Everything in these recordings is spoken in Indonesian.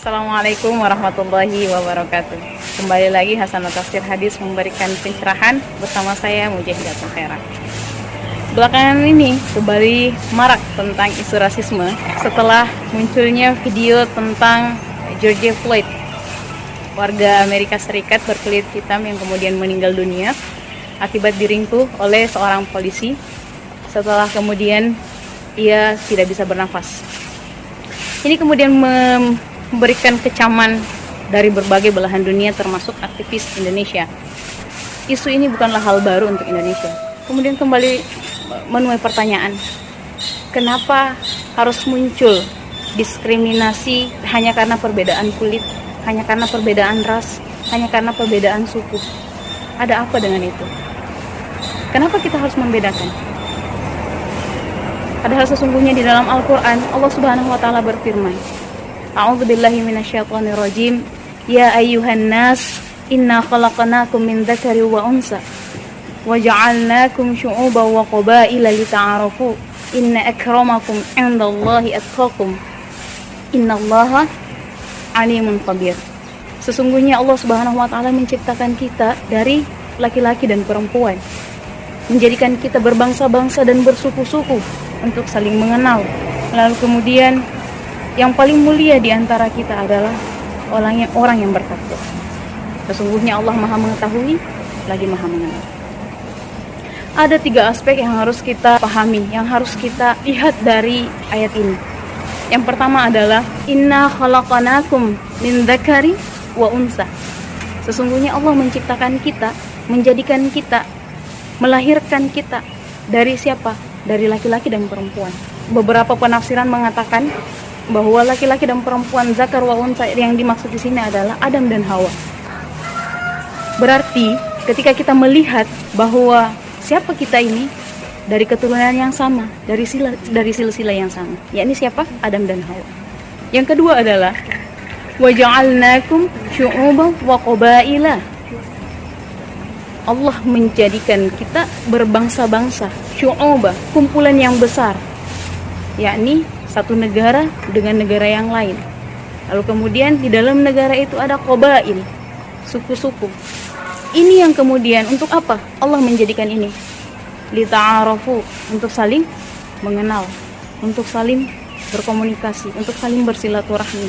Assalamualaikum warahmatullahi wabarakatuh. Kembali lagi Hasanah Tafsir Hadis memberikan pencerahan bersama saya Mujahidatul Khairah. Belakangan ini kembali marak tentang isu rasisme setelah munculnya video tentang George Floyd, warga Amerika Serikat berkulit hitam yang kemudian meninggal dunia akibat diringkuh oleh seorang polisi setelah kemudian ia tidak bisa bernafas. Ini kemudian memberikan kecaman dari berbagai belahan dunia termasuk aktivis Indonesia. Isu ini bukanlah hal baru untuk Indonesia. Kemudian kembali menuai pertanyaan, kenapa harus muncul diskriminasi hanya karena perbedaan kulit, hanya karena perbedaan ras, hanya karena perbedaan suku? Ada apa dengan itu? Kenapa kita harus membedakan? Padahal sesungguhnya di dalam Al-Quran Allah Subhanahu wa Ta'ala berfirman, A'udzubillahi minasyaitonirrajim, Ya ayyuhan nas, inna khalaqnakum min dzakari wa unsa wa ja'alnakum syu'uban wa qabaila lita'arafu, inna akramakum 'indallahi atqakum, innallaha 'alimun khabir. Sesungguhnya Allah Subhanahu wa Ta'ala menciptakan kita dari laki-laki dan perempuan, menjadikan kita berbangsa-bangsa dan bersuku-suku untuk saling mengenal. Lalu kemudian yang paling mulia di antara kita adalah orang yang bertakwa. Sesungguhnya Allah Maha mengetahui lagi Maha mengenal. Ada 3 aspek yang harus kita pahami, yang harus kita lihat dari ayat ini. Yang pertama adalah inna khalaqnakum min dzakari wa unsa. Sesungguhnya Allah menciptakan kita, menjadikan kita, melahirkan kita dari siapa? Dari laki-laki dan perempuan. Beberapa penafsiran mengatakan bahwa laki-laki dan perempuan zakar wa unsa yang dimaksud di sini adalah Adam dan Hawa. Berarti ketika kita melihat bahwa siapa kita ini dari keturunan yang sama, dari silsilah yang sama, yakni siapa? Adam dan Hawa. Yang kedua adalah wa ja'alnakum syu'uban wa qabaila. Allah menjadikan kita berbangsa-bangsa, syu'uba, kumpulan yang besar, yakni satu negara dengan negara yang lain. Lalu kemudian di dalam negara itu ada qabail, suku-suku. Ini yang kemudian untuk apa Allah menjadikan ini? Lita'arafu, untuk saling mengenal, untuk saling berkomunikasi, untuk saling bersilaturahmi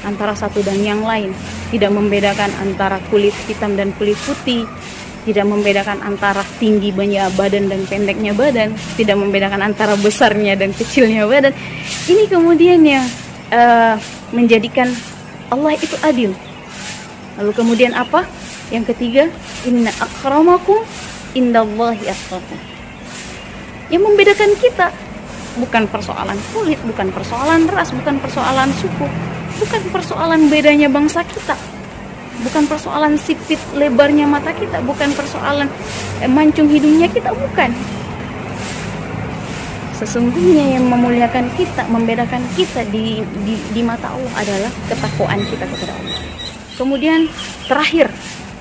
antara satu dan yang lain. Tidak membedakan antara kulit hitam dan kulit putih, tidak membedakan antara tingginya badan dan pendeknya badan, tidak membedakan antara besarnya dan kecilnya badan. Ini kemudian yang menjadikan Allah itu adil. Lalu kemudian apa? Yang ketiga, inna akramakum indallahi atqakum. Yang membedakan kita bukan persoalan kulit, bukan persoalan ras, bukan persoalan suku, bukan persoalan bedanya bangsa kita, bukan persoalan sipit lebarnya mata kita, bukan persoalan mancung hidungnya kita, bukan. Sesungguhnya yang memuliakan kita, membedakan kita di mata Allah adalah ketakwaan kita kepada Allah. Kemudian terakhir,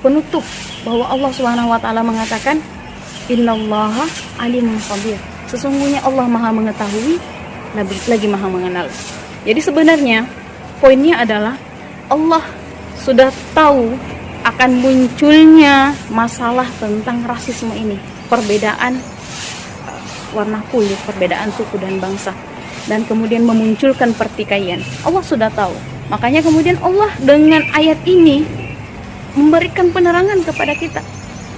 penutup, bahwa Allah Subhanahu wa Ta'ala mengatakan innallaha alimun khabir. Sesungguhnya Allah Maha mengetahui lagi Maha mengenal. Jadi sebenarnya poinnya adalah Allah sudah tahu akan munculnya masalah tentang rasisme ini, perbedaan warna kulit, perbedaan suku dan bangsa, dan kemudian memunculkan pertikaian. Allah sudah tahu. Makanya kemudian Allah dengan ayat ini memberikan penerangan kepada kita.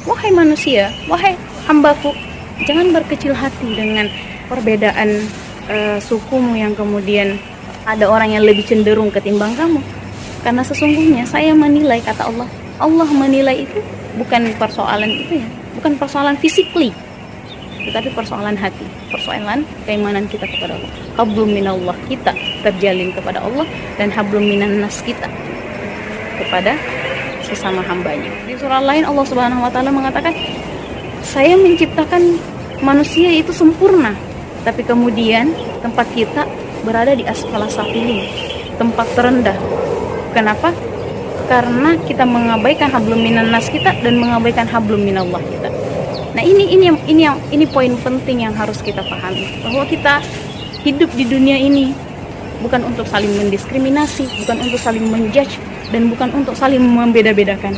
Wahai manusia, wahai hambaku, jangan berkecil hati dengan perbedaan sukumu yang kemudian ada orang yang lebih cenderung ketimbang kamu. Karena sesungguhnya saya menilai, kata Allah, Allah menilai itu bukan persoalan itu ya, bukan persoalan physically, tetapi persoalan hati, persoalan keimanan kita kepada Allah. Hablum minallah, kita terjalin kepada Allah, dan hablum minan nas, kita kepada sesama hambanya. Di surah lain Allah Subhanahu wa Ta'ala mengatakan, saya menciptakan manusia itu sempurna, tapi kemudian tempat kita berada di asfala safilin, tempat terendah. Kenapa? Karena kita mengabaikan hablum minan nas kita dan mengabaikan hablum minallah kita. Nah, ini poin penting yang harus kita pahami, bahwa kita hidup di dunia ini bukan untuk saling mendiskriminasi, bukan untuk saling menjudge, dan bukan untuk saling membeda-bedakan.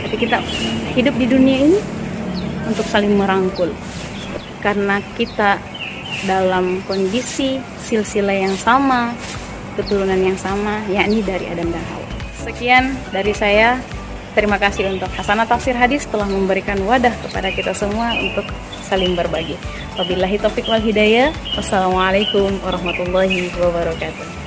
Tapi kita hidup di dunia ini untuk saling merangkul, karena kita dalam kondisi silsilah yang sama, keturunan yang sama, yakni dari Adam dan Hawa. Sekian dari saya. Terima kasih untuk Hasanah Tafsir Hadis telah memberikan wadah kepada kita semua untuk saling berbagi. Wabillahi taufiq wal hidayah. Wassalamualaikum warahmatullahi wabarakatuh.